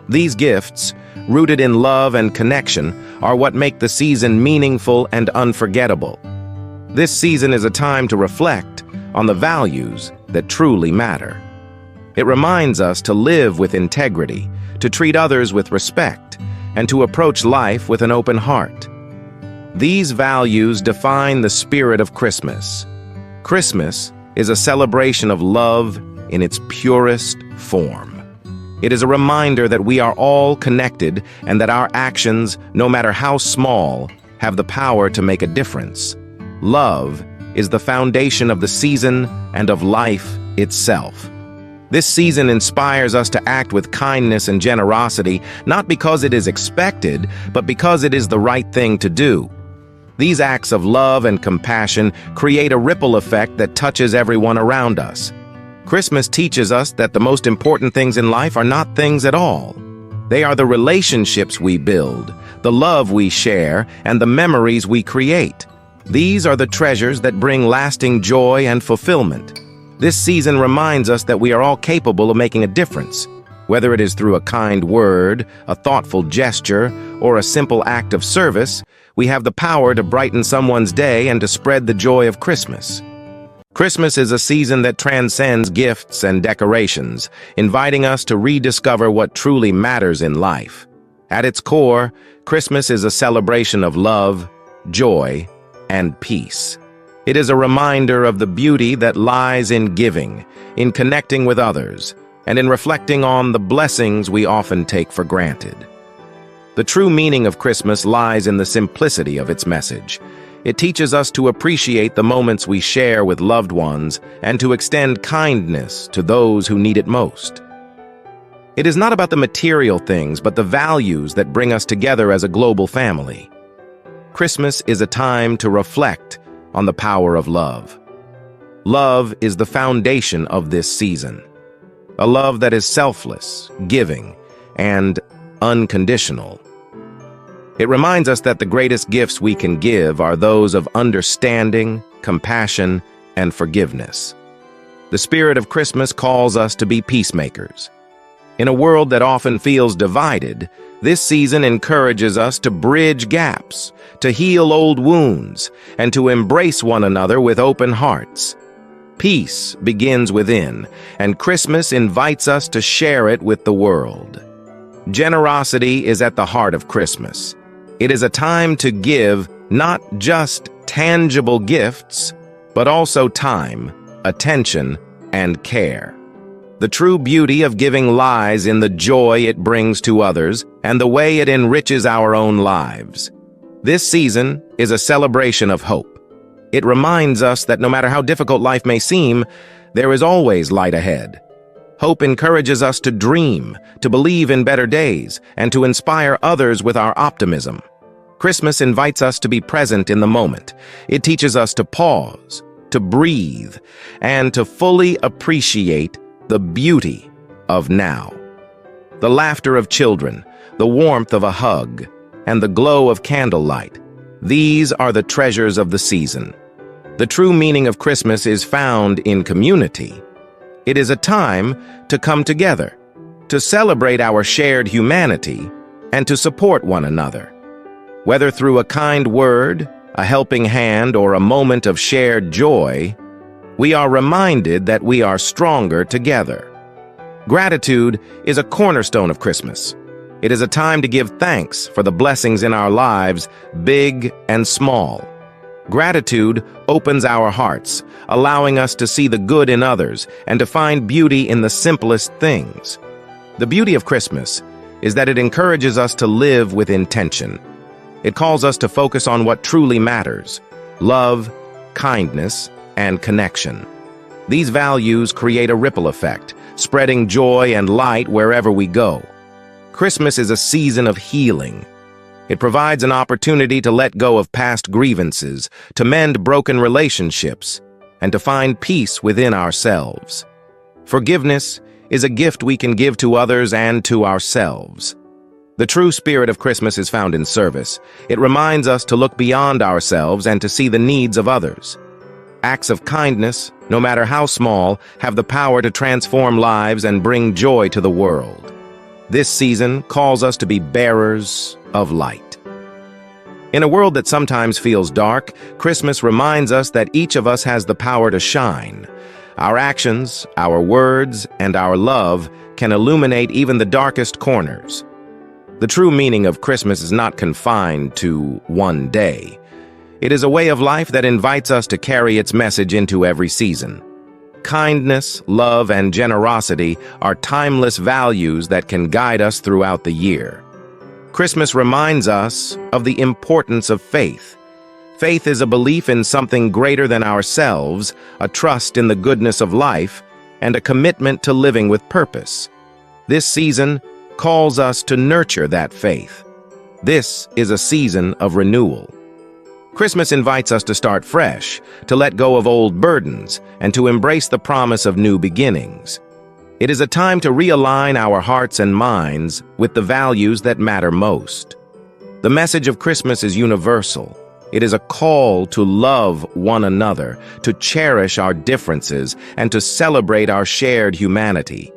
These gifts, rooted in love and connection, are what make the season meaningful and unforgettable. This season is a time to reflect on the values that truly matter. It reminds us to live with integrity, to treat others with respect, and to approach life with an open heart. These values define the spirit of Christmas. Christmas is a celebration of love in its purest form. It is a reminder that we are all connected and that our actions, no matter how small, have the power to make a difference. Love is the foundation of the season and of life itself. This season inspires us to act with kindness and generosity, not because it is expected, but because it is the right thing to do. These acts of love and compassion create a ripple effect that touches everyone around us. Christmas teaches us that the most important things in life are not things at all. They are the relationships we build, the love we share, and the memories we create. These are the treasures that bring lasting joy and fulfillment. This season reminds us that we are all capable of making a difference. Whether it is through a kind word, a thoughtful gesture, or a simple act of service, we have the power to brighten someone's day and to spread the joy of Christmas. Christmas is a season that transcends gifts and decorations, inviting us to rediscover what truly matters in life. At its core, Christmas is a celebration of love, joy, and peace. It is a reminder of the beauty that lies in giving, in connecting with others, and in reflecting on the blessings we often take for granted. The true meaning of Christmas lies in the simplicity of its message. It teaches us to appreciate the moments we share with loved ones and to extend kindness to those who need it most. It is not about the material things, but the values that bring us together as a global family. Christmas is a time to reflect on the power of love. Love is the foundation of this season. A love that is selfless, giving, and unconditional. It reminds us that the greatest gifts we can give are those of understanding, compassion, and forgiveness. The spirit of Christmas calls us to be peacemakers. In a world that often feels divided, this season encourages us to bridge gaps, to heal old wounds, and to embrace one another with open hearts. Peace begins within, and Christmas invites us to share it with the world. Generosity is at the heart of Christmas. It is a time to give not just tangible gifts, but also time, attention, and care. The true beauty of giving lies in the joy it brings to others and the way it enriches our own lives. This season is a celebration of hope. It reminds us that no matter how difficult life may seem, there is always light ahead. Hope encourages us to dream, to believe in better days, and to inspire others with our optimism. Christmas invites us to be present in the moment. It teaches us to pause, to breathe, and to fully appreciate the beauty of now. The laughter of children, the warmth of a hug, and the glow of candlelight. These are the treasures of the season. The true meaning of Christmas is found in community. It is a time to come together, to celebrate our shared humanity, and to support one another. Whether through a kind word, a helping hand, or a moment of shared joy, we are reminded that we are stronger together. Gratitude is a cornerstone of Christmas. It is a time to give thanks for the blessings in our lives, big and small. Gratitude opens our hearts, allowing us to see the good in others and to find beauty in the simplest things. The beauty of Christmas is that it encourages us to live with intention. It calls us to focus on what truly matters: love, kindness, and connection. These values create a ripple effect, spreading joy and light wherever we go. Christmas is a season of healing. It provides an opportunity to let go of past grievances, to mend broken relationships, and to find peace within ourselves. Forgiveness is a gift we can give to others and to ourselves. The true spirit of Christmas is found in service. It reminds us to look beyond ourselves and to see the needs of others. Acts of kindness, no matter how small, have the power to transform lives and bring joy to the world. This season calls us to be bearers of light. In a world that sometimes feels dark, Christmas reminds us that each of us has the power to shine. Our actions, our words, and our love can illuminate even the darkest corners. The true meaning of Christmas is not confined to one day. It is a way of life that invites us to carry its message into every season. Kindness, love, and generosity are timeless values that can guide us throughout the year. Christmas reminds us of the importance of faith. Faith is a belief in something greater than ourselves, a trust in the goodness of life, and a commitment to living with purpose. This season calls us to nurture that faith. This is a season of renewal. Christmas invites us to start fresh, to let go of old burdens, and to embrace the promise of new beginnings. It is a time to realign our hearts and minds with the values that matter most. The message of Christmas is universal. It is a call to love one another, to cherish our differences, and to celebrate our shared humanity.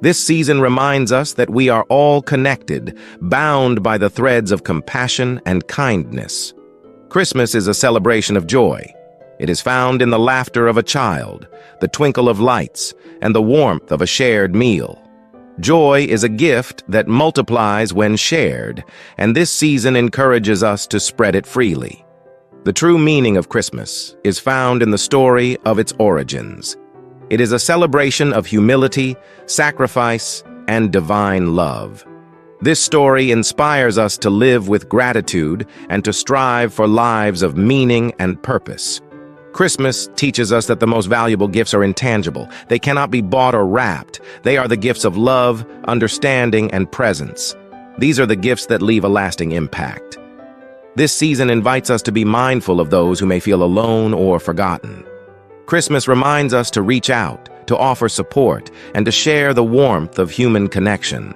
This season reminds us that we are all connected, bound by the threads of compassion and kindness. Christmas is a celebration of joy. It is found in the laughter of a child, the twinkle of lights, and the warmth of a shared meal. Joy is a gift that multiplies when shared, and this season encourages us to spread it freely. The true meaning of Christmas is found in the story of its origins. It is a celebration of humility, sacrifice, and divine love. This story inspires us to live with gratitude and to strive for lives of meaning and purpose. Christmas teaches us that the most valuable gifts are intangible. They cannot be bought or wrapped. They are the gifts of love, understanding, and presence. These are the gifts that leave a lasting impact. This season invites us to be mindful of those who may feel alone or forgotten. Christmas reminds us to reach out, to offer support, and to share the warmth of human connection.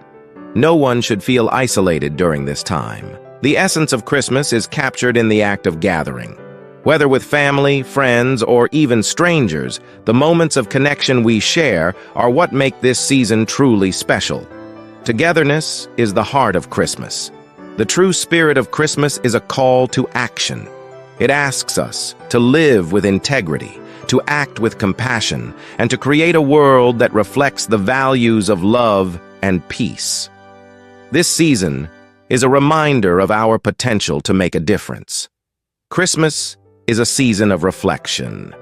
No one should feel isolated during this time. The essence of Christmas is captured in the act of gathering. Whether with family, friends, or even strangers, the moments of connection we share are what make this season truly special. Togetherness is the heart of Christmas. The true spirit of Christmas is a call to action. It asks us to live with integrity, to act with compassion, and to create a world that reflects the values of love and peace. This season is a reminder of our potential to make a difference. Christmas is a season of reflection.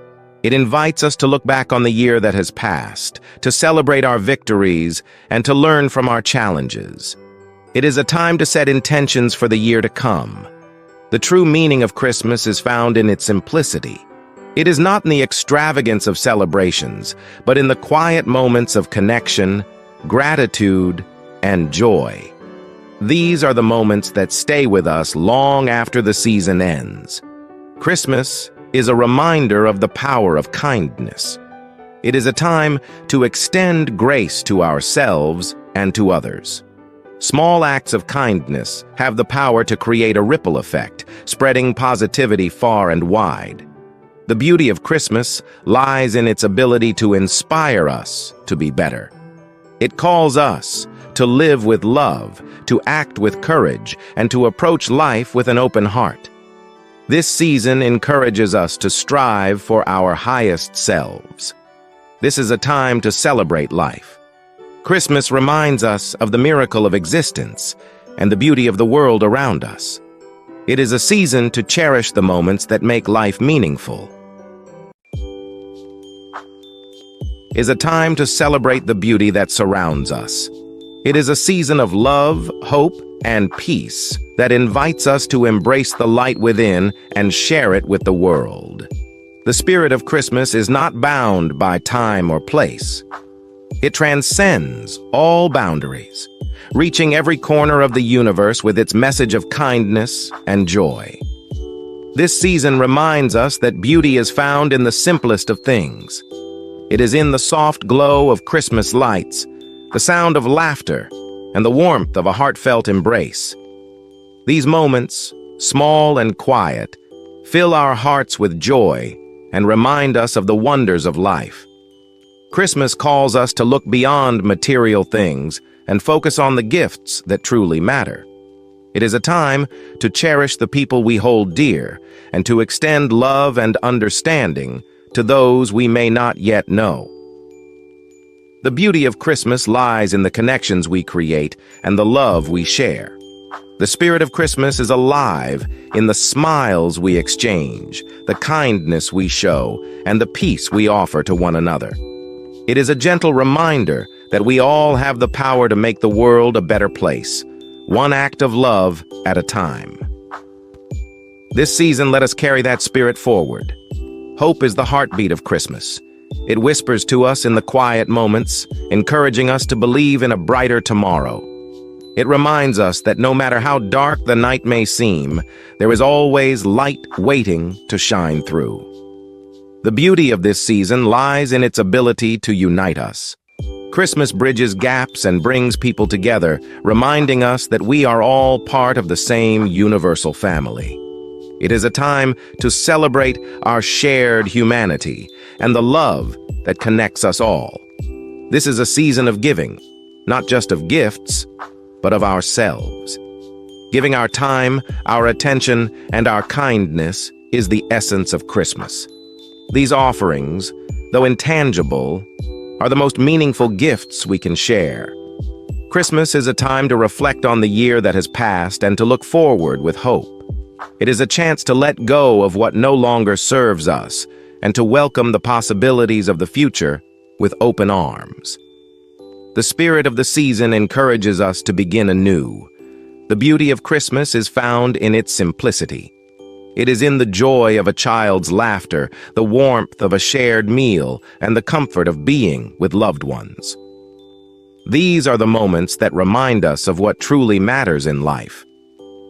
It invites us to look back on the year that has passed, to celebrate our victories, and to learn from our challenges. It is a time to set intentions for the year to come. The true meaning of Christmas is found in its simplicity. It is not in the extravagance of celebrations, but in the quiet moments of connection, gratitude, and joy. These are the moments that stay with us long after the season ends. Christmas is a reminder of the power of kindness. It is a time to extend grace to ourselves and to others. Small acts of kindness have the power to create a ripple effect, spreading positivity far and wide. The beauty of Christmas lies in its ability to inspire us to be better. It calls us to live with love, to act with courage, and to approach life with an open heart. This season encourages us to strive for our highest selves. This is a time to celebrate life. Christmas reminds us of the miracle of existence and the beauty of the world around us. It is a season to cherish the moments that make life meaningful. It is a time to celebrate the beauty that surrounds us. It is a season of love, hope, and peace that invites us to embrace the light within and share it with the world. The spirit of Christmas is not bound by time or place. It transcends all boundaries, reaching every corner of the universe with its message of kindness and joy. This season reminds us that beauty is found in the simplest of things. It is in the soft glow of Christmas lights, the sound of laughter, and the warmth of a heartfelt embrace. These moments, small and quiet, fill our hearts with joy and remind us of the wonders of life. Christmas calls us to look beyond material things and focus on the gifts that truly matter. It is a time to cherish the people we hold dear and to extend love and understanding to those we may not yet know. The beauty of Christmas lies in the connections we create and the love we share. The spirit of Christmas is alive in the smiles we exchange, the kindness we show, and the peace we offer to one another. It is a gentle reminder that we all have the power to make the world a better place, one act of love at a time. This season, let us carry that spirit forward. Hope is the heartbeat of Christmas. It whispers to us in the quiet moments, encouraging us to believe in a brighter tomorrow. It reminds us that no matter how dark the night may seem, there is always light waiting to shine through. The beauty of this season lies in its ability to unite us. Christmas bridges gaps and brings people together, reminding us that we are all part of the same universal family. It is a time to celebrate our shared humanity and the love that connects us all. This is a season of giving, not just of gifts, but of ourselves. Giving our time, our attention, and our kindness is the essence of Christmas. These offerings, though intangible, are the most meaningful gifts we can share. Christmas is a time to reflect on the year that has passed and to look forward with hope. It is a chance to let go of what no longer serves us and to welcome the possibilities of the future with open arms. The spirit of the season encourages us to begin anew. The beauty of Christmas is found in its simplicity. It is in the joy of a child's laughter, the warmth of a shared meal, and the comfort of being with loved ones. These are the moments that remind us of what truly matters in life.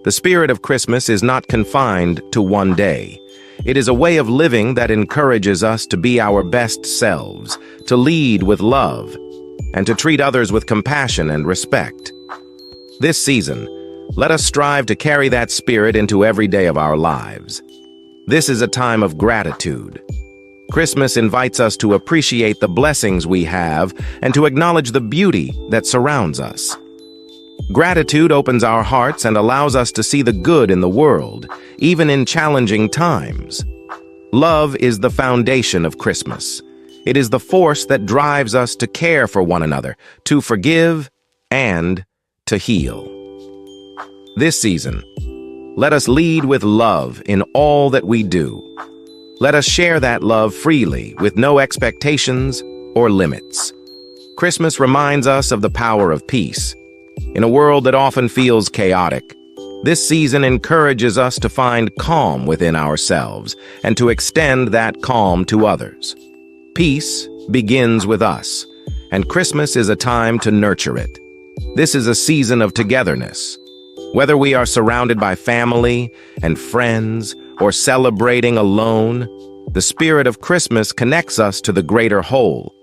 The spirit of Christmas is not confined to one day. It is a way of living that encourages us to be our best selves, to lead with love, and to treat others with compassion and respect. This season, let us strive to carry that spirit into every day of our lives. This is a time of gratitude. Christmas invites us to appreciate the blessings we have and to acknowledge the beauty that surrounds us. Gratitude opens our hearts and allows us to see the good in the world, even in challenging times. Love is the foundation of Christmas. It is the force that drives us to care for one another, to forgive, and to heal. This season, let us lead with love in all that we do. Let us share that love freely with no expectations or limits. Christmas reminds us of the power of peace. In a world that often feels chaotic, this season encourages us to find calm within ourselves and to extend that calm to others. Peace begins with us, and Christmas is a time to nurture it. This is a season of togetherness. Whether we are surrounded by family and friends or celebrating alone, the spirit of Christmas connects us to the greater whole.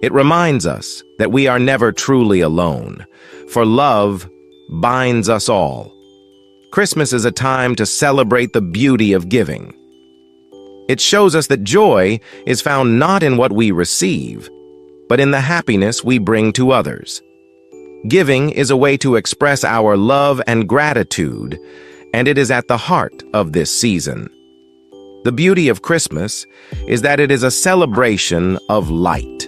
It reminds us that we are never truly alone, for love binds us all. Christmas is a time to celebrate the beauty of giving. It shows us that joy is found not in what we receive, but in the happiness we bring to others. Giving is a way to express our love and gratitude, and it is at the heart of this season. The beauty of Christmas is that it is a celebration of light.